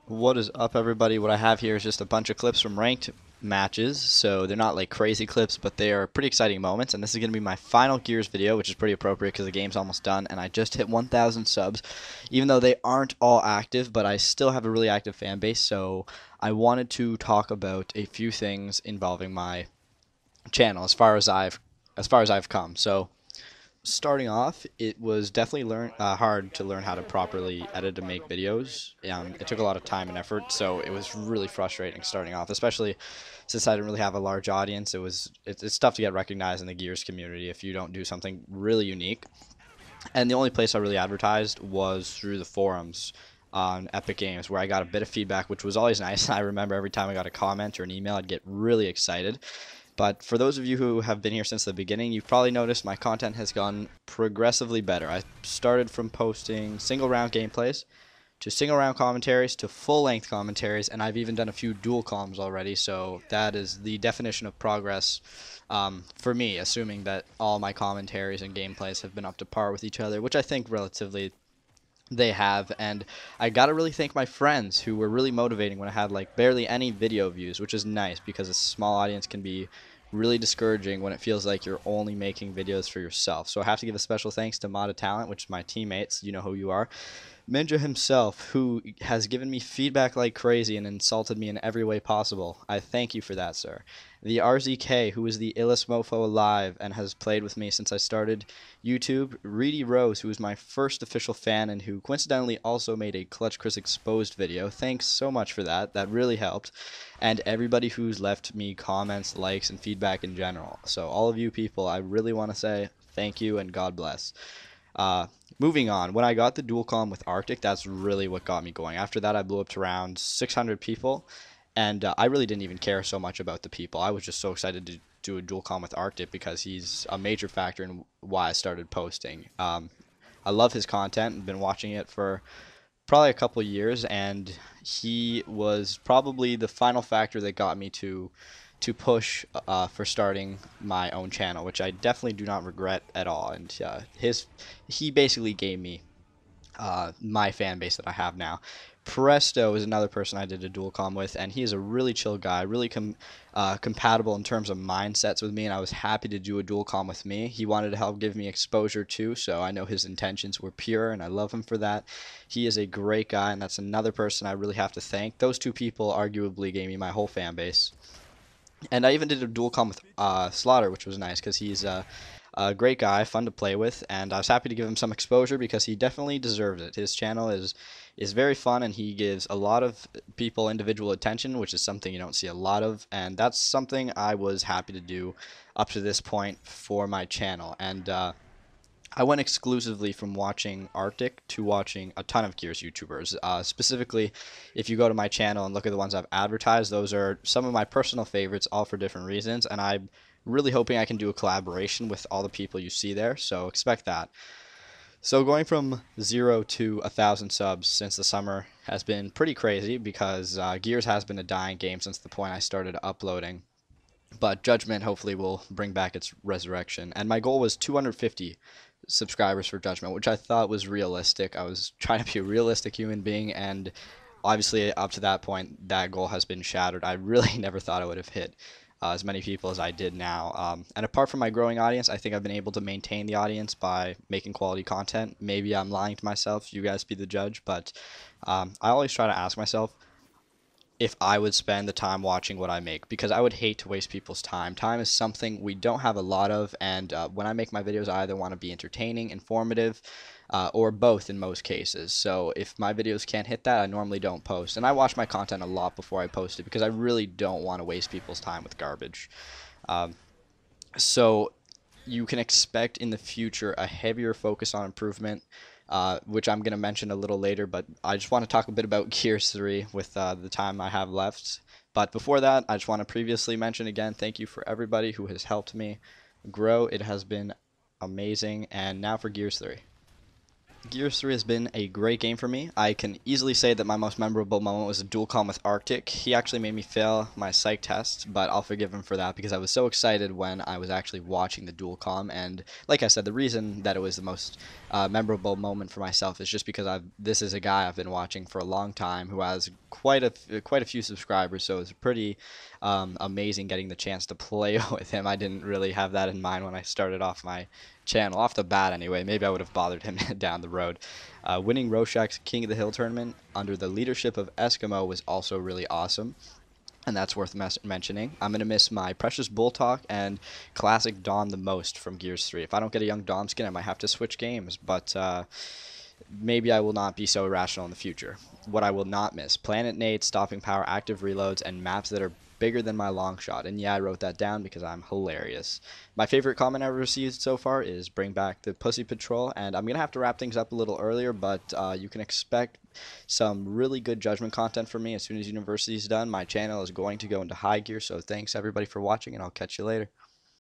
What is up, everybody? What I have here is just a bunch of clips from ranked matches. So they're not like crazy clips, but they are pretty exciting moments. And this is going to be my final Gears video, which is pretty appropriate because the game's almost done. And I just hit 1,000 subs, even though they aren't all active, but I still have a really active fan base. So I wanted to talk about a few things involving my channel as far as I've come. So starting off, it was definitely hard to learn how to properly edit and make videos. It took a lot of time and effort, so it was really frustrating starting off, especially since I didn't really have a large audience. It's tough to get recognized in the Gears community if you don't do something really unique. And the only place I really advertised was through the forums on Epic Games, where I got a bit of feedback, which was always nice. I remember every time I got a comment or an email, I'd get really excited. But for those of you who have been here since the beginning, you've probably noticed my content has gone progressively better. I started from posting single round gameplays to single round commentaries to full length commentaries, and I've even done a few dual comms already. So that is the definition of progress for me, assuming that all my commentaries and gameplays have been up to par with each other, which I think relatively they have. And I gotta really thank my friends who were really motivating when I had like barely any video views, which is nice because a small audience can be really discouraging when it feels like you're only making videos for yourself. So I have to give a special thanks to Mada Talent, which is my teammates. You know who you are. Minja himself, who has given me feedback like crazy and insulted me in every way possible. I thank you for that, sir. The RZK, who is the illest mofo alive and has played with me since I started YouTube. Reedy Rose, who is my first official fan and who coincidentally also made a Clutch Chris Exposed video. Thanks so much for that. That really helped. And everybody who's left me comments, likes, and feedback in general. So all of you people, I really want to say thank you and God bless. Uh, Moving on, when I got the dual comm with Arctic, that's really what got me going. After that, I blew up to around 600 people, and I really didn't even care so much about the people. I was just so excited to do a dual comm with Arctic because he's a major factor in why I started posting. I love his content and been watching it for probably a couple years, and he was probably the final factor that got me to push for starting my own channel, which I definitely do not regret at all. And he basically gave me my fan base that I have now. Presto is another person I did a dual com with, and he is a really chill guy, really compatible in terms of mindsets with me, and I was happy to do a dual com with me. He wanted to help give me exposure too, so I know his intentions were pure, and I love him for that. He is a great guy, and that's another person I really have to thank. Those two people arguably gave me my whole fan base. And I even did a dual com with Slaughter, which was nice because he's a great guy, fun to play with, and I was happy to give him some exposure because he definitely deserves it. His channel is very fun, and he gives a lot of people individual attention, which is something you don't see a lot of, and that's something I was happy to do up to this point for my channel. And I went exclusively from watching Arctic to watching a ton of Gears YouTubers. Specifically, if you go to my channel and look at the ones I've advertised, those are some of my personal favorites, all for different reasons, and I'm really hoping I can do a collaboration with all the people you see there, so expect that. So going from 0 to 1,000 subs since the summer has been pretty crazy because Gears has been a dying game since the point I started uploading. But Judgment hopefully will bring back its resurrection. And my goal was 250 subscribers for Judgment, which I thought was realistic. I was trying to be a realistic human being, and obviously up to that point, that goal has been shattered. I really never thought I would have hit as many people as I did now. And apart from my growing audience, I think I've been able to maintain the audience by making quality content. Maybe I'm lying to myself. You guys be the judge. But I always try to ask myself, if I would spend the time watching what I make, because I would hate to waste people's time. Time is something we don't have a lot of, and when I make my videos, I either want to be entertaining, informative, or both in most cases. So if my videos can't hit that, I normally don't post. And I watch my content a lot before I post it because I really don't want to waste people's time with garbage. Um, so you can expect in the future a heavier focus on improvement, which I'm going to mention a little later. But I just want to talk a bit about Gears 3 with the time I have left. But before that, I just want to previously mention again, thank you for everybody who has helped me grow. It has been amazing. And now for Gears 3. Gears 3 has been a great game for me. I can easily say that my most memorable moment was a dual com with Arctic. He actually made me fail my psych test, but I'll forgive him for that because I was so excited when I was actually watching the dual com. And like I said, the reason that it was the most memorable moment for myself is just because this is a guy I've been watching for a long time who has quite a few subscribers. So it's pretty amazing getting the chance to play with him. I didn't really have that in mind when I started off my channel off the bat anyway. Maybe I would have bothered him down the road. Winning Roshak's King of the Hill tournament under the leadership of Eskimo was also really awesome, and that's worth mentioning. I'm going to miss my Precious Bull Talk and Classic Dom the most from Gears 3. If I don't get a young Dom skin, I might have to switch games, but maybe I will not be so irrational in the future. What I will not miss: Planet Nade, Stopping Power, active reloads, and maps that are bigger than my long shot. And yeah, I wrote that down because I'm hilarious. My favorite comment I've received so far is bring back the Pussy Patrol, and I'm going to have to wrap things up a little earlier, but you can expect some really good judgment content from me as soon as university is done. My channel is going to go into high gear, so thanks everybody for watching, and I'll catch you later.